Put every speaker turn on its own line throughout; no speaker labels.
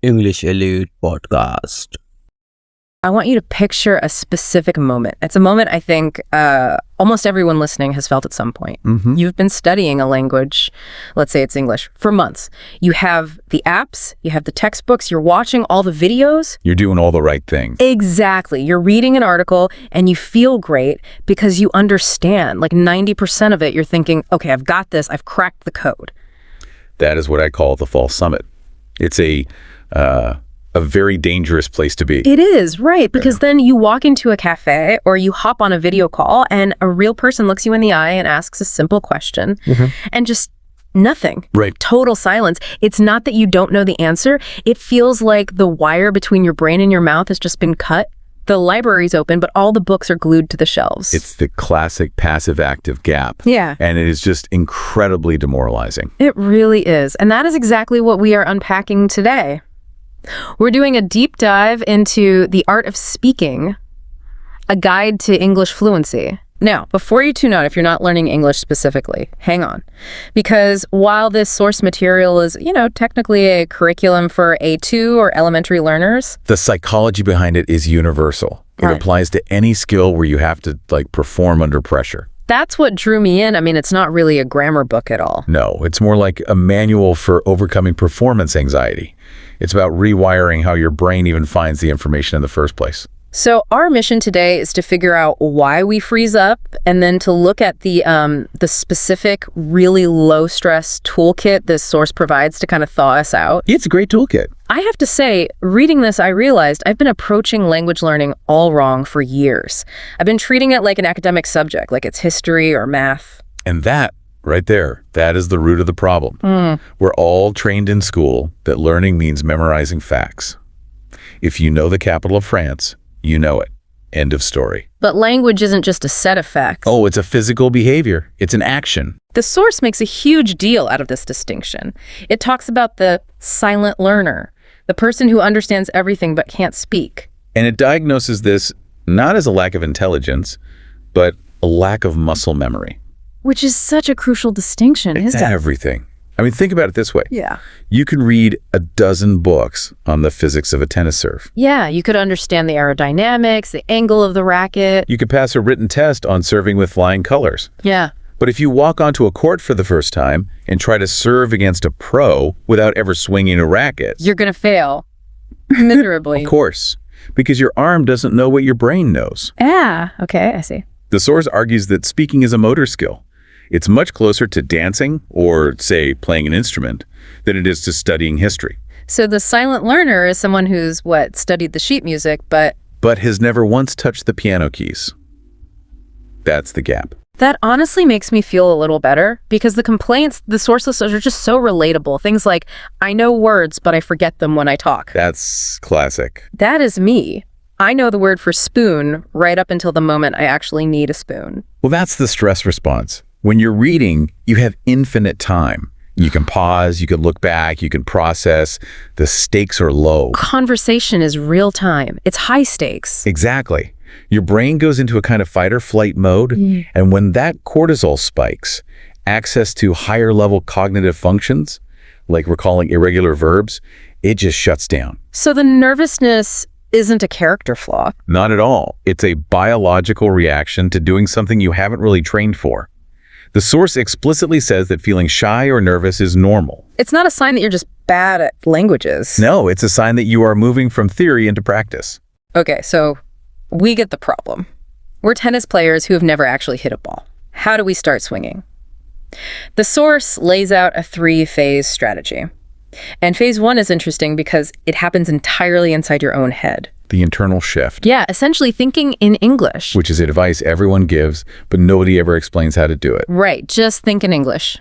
English Elite Podcast.
I want you to picture a specific moment. It's a moment I think almost everyone listening has felt at some point. You've been studying a language, let's say it's English, for months. You have the apps, you have the textbooks, you're watching all the videos.
You're doing all the right things.
Exactly. You're reading an article and you feel great because you understand. Like 90% of it, you're thinking, okay, I've got this, I've cracked the code.
That is what I call the false summit. It's a very dangerous place to be.
It is, right, because then you walk into a cafe or you hop on a video call and a real person looks you in the eye and asks a simple question and just nothing.
Right.
Total silence. It's not that you don't know the answer. It feels like the wire between your brain and your mouth has just been cut. The library's open, but all the books are glued to the shelves.
It's the classic passive-active gap.
Yeah.
And it is just incredibly demoralizing.
It really is. And that is exactly what we are unpacking today. We're doing a deep dive into the art of speaking, a guide to English fluency. Now, before you tune out, if you're not learning English specifically, hang on. Because while this source material is, technically a curriculum for A2 or elementary learners,
The psychology behind it is universal. It
Right.
applies to any skill where you have to, perform under pressure.
that's what drew me in. I mean, it's not really a grammar book at all.
No, it's more like a manual for overcoming performance anxiety. It's about rewiring how your brain even finds the information in the first place.
So our mission today is to figure out why we freeze up and then to look at the specific, really low-stress toolkit this source provides to kind of thaw us out.
It's a great toolkit.
I have to say, reading this, I realized I've been approaching language learning all wrong for years. I've been treating it like an academic subject, like it's history or math.
And that, right there, that is the root of the problem. We're all trained in school that learning means memorizing facts. If you know the capital of France, you know it. End of story.
But language isn't just a set of facts.
Oh, it's a physical behavior. It's an action.
The source makes a huge deal out of this distinction. It talks about the silent learner, the person who understands everything but can't speak.
And it diagnoses this not as a lack of intelligence, but a lack of muscle memory.
Which is such a crucial distinction,
It's
isn't it?
everything. I mean, think about it this way.
Yeah.
You can read a dozen books on the physics of a tennis serve.
Yeah, you could understand the aerodynamics, the angle of the racket.
You could pass a written test on serving with flying colors.
Yeah.
But if you walk onto a court for the first time and try to serve against a pro without ever swinging a racket,
You're going to fail miserably.
of course, because your arm doesn't know what your brain knows.
Yeah, okay, I see.
The source argues that speaking is a motor skill. It's much closer to dancing or, say, playing an instrument than it is to studying history,
So the silent learner is someone who's, studied the sheet music, but
but has never once touched the piano keys. That's the gap.
that honestly makes me feel a little better because the complaints, the source lists are just so relatable. Things like, I know words, but I forget them when I talk.
That's classic.
That is me. I know the word for spoon right up until the moment I actually need a spoon.
Well, that's the stress response. When you're reading, you have infinite time. You can pause, you can look back, you can process. The stakes are low.
Conversation is real time. It's high stakes.
Exactly. Your brain goes into a kind of fight or flight mode, and when that cortisol spikes, access to higher level cognitive functions, like recalling irregular verbs, it just shuts down.
So the nervousness isn't a character flaw.
Not at all. It's a biological reaction to doing something you haven't really trained for. The source explicitly says that feeling shy or nervous is normal.
It's not a sign that you're just bad at languages.
No, it's a sign that you are moving from theory into practice.
Okay, so we get the problem. We're tennis players who have never actually hit a ball. How do we start swinging? The source lays out a 3-phase strategy. And phase 1 is interesting because it happens entirely inside your own head.
The internal shift,
Yeah, essentially thinking in English.
which is advice everyone gives, but nobody ever explains how to do it.
Right, just think in English.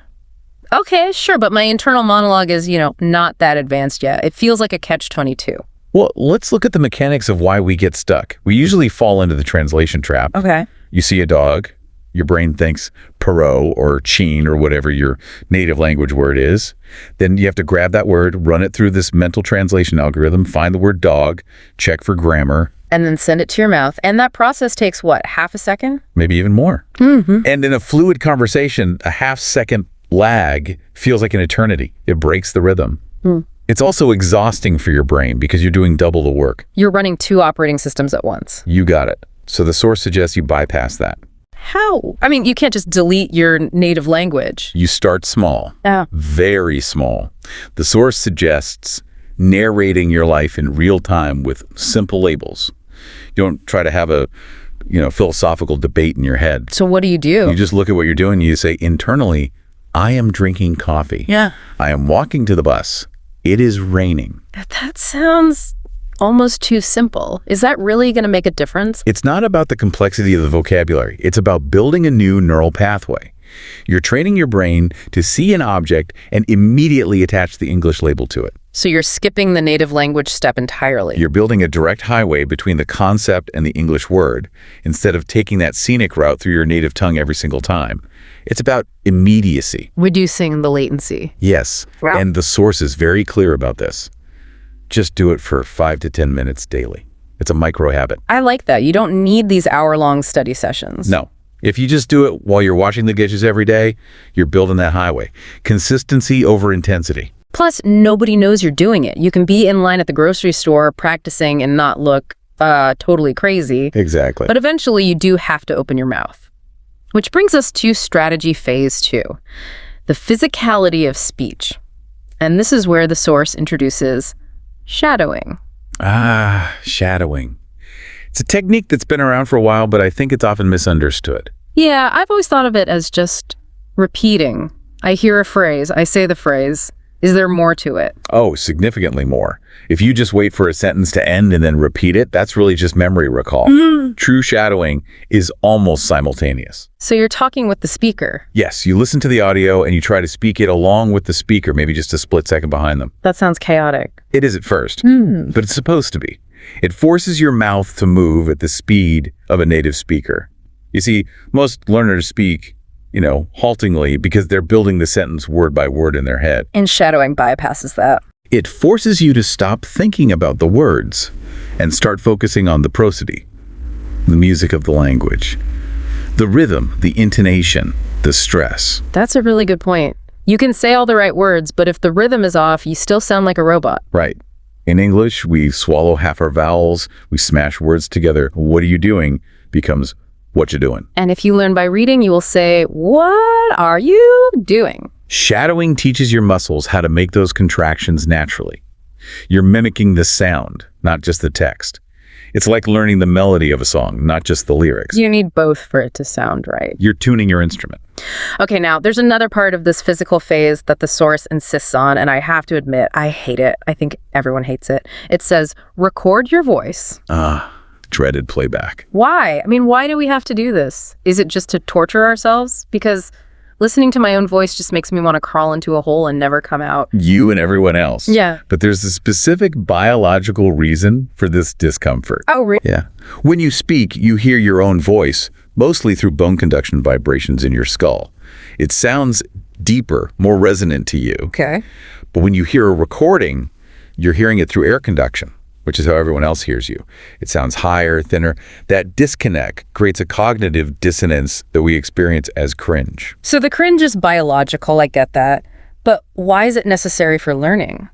Okay, sure, but my internal monologue is, not that advanced yet. It feels like a catch-22.
Well, let's look at the mechanics of why we get stuck. We usually fall into the translation trap.
Okay.
You see a dog, your brain thinks Perot or Cheen or whatever your native language word is. Then you have to grab that word, run it through this mental translation algorithm, find the word dog, check for grammar,
And then send it to your mouth. And that process takes, half a second?
maybe even more. And in a fluid conversation, a half-second lag feels like an eternity. It breaks the rhythm. It's also exhausting for your brain because you're doing double the work.
You're running 2 operating systems at once.
You got it. So the source suggests you bypass that.
How? I mean, you can't just delete your native language.
You start small, very small. The source suggests narrating your life in real time with simple labels. You don't try to have a philosophical debate in your head.
So what do?
You just look at what you're doing and you say, internally, I am drinking coffee.
Yeah.
I am walking to the bus. It is raining.
That sounds almost too simple. Is that really going to make a difference?
It's not about the complexity of the vocabulary. It's about building a new neural pathway. You're training your brain to see an object and immediately attach the English label to it.
So you're skipping the native language step entirely.
You're building a direct highway between the concept and the English word instead of taking that scenic route through your native tongue every single time. It's about immediacy.
Reducing the latency.
Yes,
Wow.
And the source is very clear about this. Just do it for 5 to 10 minutes daily. It's a micro habit.
I like that. You don't need these hour-long study sessions.
No. If you just do it while you're washing the dishes every day, you're building that highway. Consistency over intensity.
Plus, nobody knows you're doing it. You can be in line at the grocery store practicing and not look totally crazy.
Exactly.
But eventually, you do have to open your mouth. Which brings us to strategy phase 2, the physicality of speech. And this is where the source introduces shadowing.
Shadowing. It's a technique that's been around for a while, but I think it's often misunderstood.
Yeah, I've always thought of it as just repeating. I hear a phrase, I say the phrase. Is there more to it?
Oh, significantly more. If you just wait for a sentence to end and then repeat it, that's really just memory recall. True shadowing is almost simultaneous.
So you're talking with the speaker.
Yes, you listen to the audio and you try to speak it along with the speaker, maybe just a split second behind them.
That sounds chaotic.
It is at first, but it's supposed to be. It forces your mouth to move at the speed of a native speaker. You see, most learners speak, haltingly because they're building the sentence word by word in their head.
And shadowing bypasses that.
It forces you to stop thinking about the words and start focusing on the prosody, the music of the language, the rhythm, the intonation, the stress.
That's a really good point. You can say all the right words, but if the rhythm is off, you still sound like a robot.
Right. In English, we swallow half our vowels, we smash words together. What are you doing becomes what you're doing.
And if you learn by reading, you will say, what are you doing?
Shadowing teaches your muscles how to make those contractions naturally. You're mimicking the sound, not just the text. It's like learning the melody of a song, not just the lyrics.
You need both for it to sound right.
You're tuning your instrument.
Okay, now there's another part of this physical phase that the source insists on, and I have to admit, I hate it. I think everyone hates it. It says, record your voice.
Dreaded playback.
Why? I mean, why do we have to do this? Is it just to torture ourselves? Because listening to my own voice just makes me want to crawl into a hole and never come out.
You and everyone else.
Yeah.
But there's a specific biological reason for this discomfort.
Oh, really?
Yeah. When you speak, you hear your own voice, mostly through bone conduction vibrations in your skull. It sounds deeper, more resonant to you.
Okay.
But when you hear a recording, you're hearing it through air conduction, which is how everyone else hears you. It sounds higher, thinner. That disconnect creates a cognitive dissonance that we experience as cringe.
So the cringe is biological, I get that. But why is it necessary for learning?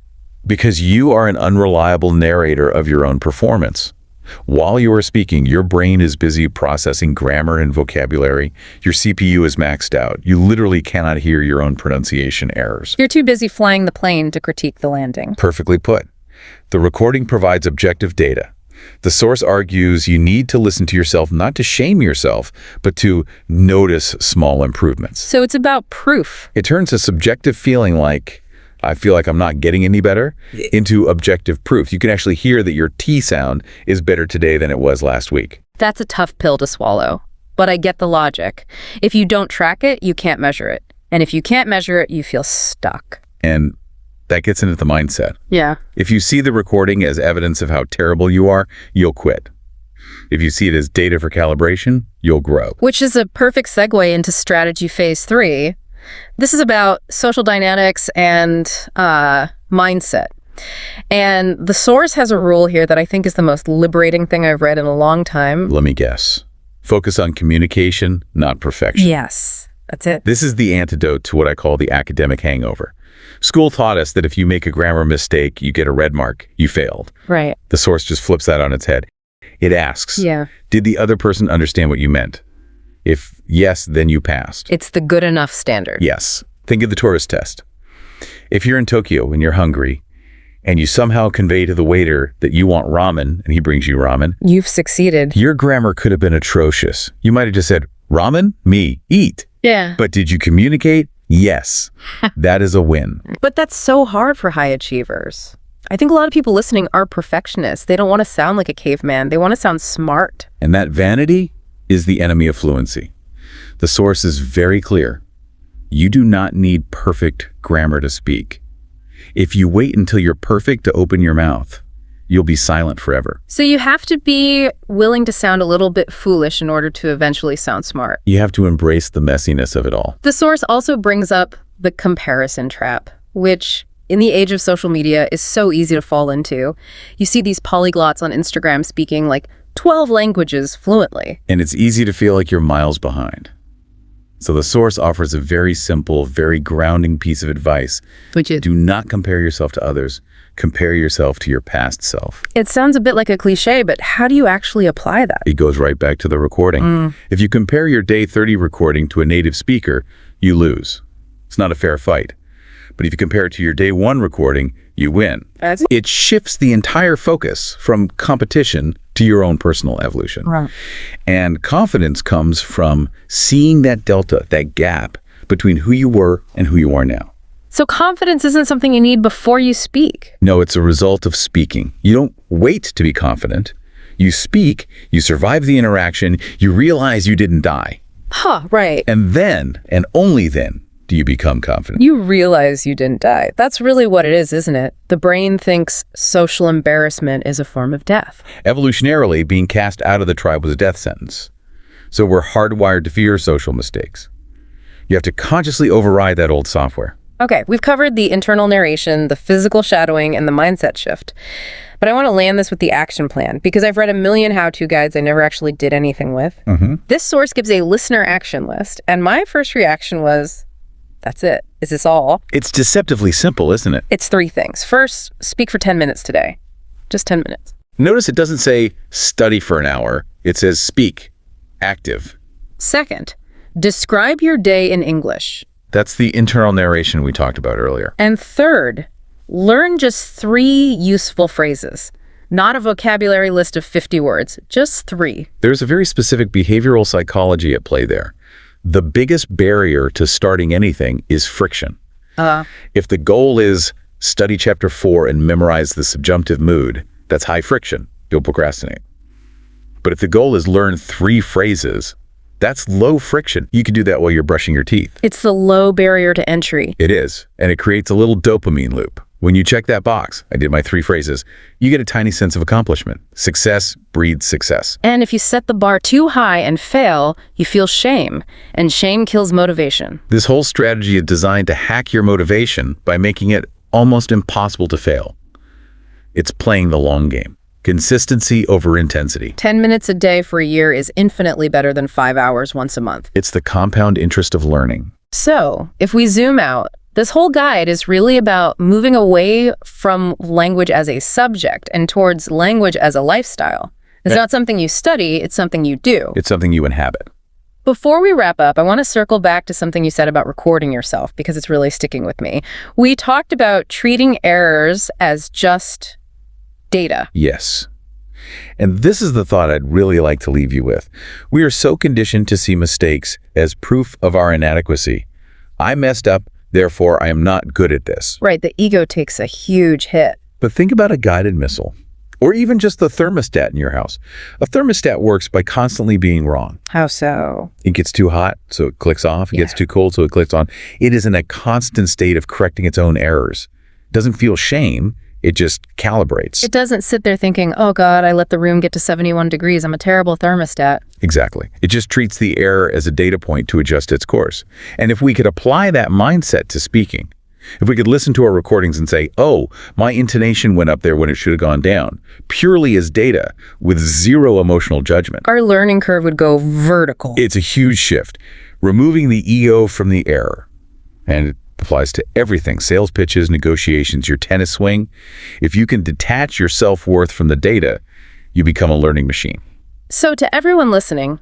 Because you are an unreliable narrator of your own performance. While you are speaking, your brain is busy processing grammar and vocabulary. Your CPU is maxed out. You literally cannot hear your own pronunciation errors.
You're too busy flying the plane to critique the landing.
Perfectly put. The recording provides objective data. The source argues you need to listen to yourself not to shame yourself, but to notice small improvements.
So it's about proof.
It turns a subjective feeling like, I feel like I'm not getting any better, into objective proof. You can actually hear that your T sound is better today than it was last week.
That's a tough pill to swallow. But I get the logic. If you don't track it, you can't measure it. And if you can't measure it, you feel stuck.
And that gets into the mindset.
Yeah.
If you see the recording as evidence of how terrible you are, you'll quit. If you see it as data for calibration, you'll grow.
Which is a perfect segue into strategy phase 3. This is about social dynamics and mindset. And the source has a rule here that I think is the most liberating thing I've read in a long time.
Let me guess. Focus on communication, not perfection.
Yes. That's it.
This is the antidote to what I call the academic hangover. School taught us that if you make a grammar mistake, you get a red mark. You failed.
Right.
The source just flips that on its head. It asks,
Yeah.
did the other person understand what you meant? If yes, then you passed.
It's the good enough standard.
Yes. Think of the tourist test. If you're in Tokyo and you're hungry, and you somehow convey to the waiter that you want ramen, and he brings you ramen,
You've succeeded.
your grammar could have been atrocious. You might have just said, ramen? Me. Eat.
Yeah.
But did you communicate? Yes. That is a win.
But that's so hard for high achievers. I think a lot of people listening are perfectionists. They don't want to sound like a caveman. They want to sound smart.
And that vanity is the enemy of fluency. The source is very clear. You do not need perfect grammar to speak. If you wait until you're perfect to open your mouth, you'll be silent forever.
So you have to be willing to sound a little bit foolish in order to eventually sound smart.
You have to embrace the messiness of it all.
The source also brings up the comparison trap, which in the age of social media is so easy to fall into. You see these polyglots on Instagram speaking like 12 languages fluently.
And it's easy to feel like you're miles behind. So the source offers a very simple, very grounding piece of advice.
Which is,
Do not compare yourself to others. Compare yourself to your past self.
it sounds a bit like a cliche, but how do you actually apply that?
It goes right back to the recording. If you compare your day 30 recording to a native speaker, you lose. It's not a fair fight. But if you compare it to your day 1 recording, you win. It shifts the entire focus from competition to your own personal evolution.
Right.
And confidence comes from seeing that delta, that gap between who you were and who you are now.
So confidence isn't something you need before you speak.
No, it's a result of speaking. You don't wait to be confident. You speak, you survive the interaction, you realize you didn't die.
Huh, right.
And then, and only then, do you become confident.
You realize you didn't die. That's really what it is, isn't it? The brain thinks social embarrassment is a form of death.
Evolutionarily, being cast out of the tribe was a death sentence. So we're hardwired to fear social mistakes. You have to consciously override that old software.
Okay, we've covered the internal narration, the physical shadowing, and the mindset shift. But I want to land this with the action plan, because I've read a million how-to guides I never actually did anything with. This source gives a listener action list, and my first reaction was, that's it. Is this all?
It's deceptively simple, isn't it?
It's 3 things. First, speak for 10 minutes today. Just 10 minutes.
Notice it doesn't say study for an hour. It says speak, active.
Second, describe your day in English.
That's the internal narration we talked about earlier.
And third, learn just 3 useful phrases. Not a vocabulary list of 50 words, just 3.
There's a very specific behavioral psychology at play there. The biggest barrier to starting anything is friction. If the goal is study chapter 4 and memorize the subjunctive mood, that's high friction. You'll procrastinate. But if the goal is learn 3 phrases, that's low friction. You can do that while you're brushing your teeth.
It's the low barrier to entry.
It is, and it creates a little dopamine loop. When you check that box, I did my 3 phrases, you get a tiny sense of accomplishment. Success breeds success.
And if you set the bar too high and fail, you feel shame, and shame kills motivation.
This whole strategy is designed to hack your motivation by making it almost impossible to fail. It's playing the long game. Consistency over intensity.
10 minutes a day for a year is infinitely better than 5 hours once a month.
It's the compound interest of learning.
So, if we zoom out, this whole guide is really about moving away from language as a subject and towards language as a lifestyle. It's not something you study, it's something you do.
It's something you inhabit.
Before we wrap up, I want to circle back to something you said about recording yourself, because it's really sticking with me. We talked about treating errors as just data.
Yes. And this is the thought I'd really like to leave you with. We are so conditioned to see mistakes as proof of our inadequacy. I messed up, therefore I am not good at this.
Right, the ego takes a huge hit.
But think about a guided missile, or even just the thermostat in your house. A thermostat works by constantly being wrong.
How so?
It gets too hot, so it clicks off. It gets too cold, so it clicks on. It is in a constant state of correcting its own errors. It doesn't feel shame. It just calibrates.
It doesn't sit there thinking, oh God, I let the room get to 71 degrees. I'm a terrible thermostat.
Exactly. It just treats the error as a data point to adjust its course. And if we could apply that mindset to speaking, if we could listen to our recordings and say, oh, my intonation went up there when it should have gone down, purely as data with zero emotional judgment.
Our learning curve would go vertical.
It's a huge shift. removing the ego from the air. And it applies to everything, sales pitches, negotiations, your tennis swing. If you can detach your self-worth from the data, you become a learning machine.
So to everyone listening,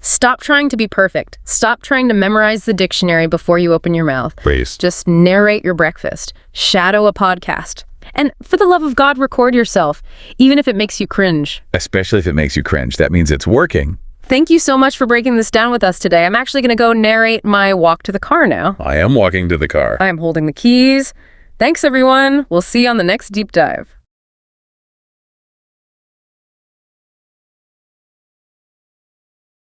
stop trying to be perfect. Stop trying to memorize the dictionary before you open your mouth.
Praise.
Just narrate your breakfast. Shadow a podcast. And for the love of God, record yourself, even if it makes you cringe.
Especially if it makes you cringe. That means it's working.
Thank you so much for breaking this down with us today. I'm actually going to go narrate my walk to the car now.
I am walking to the car.
I am holding the keys. Thanks, everyone. We'll see you on the next deep dive.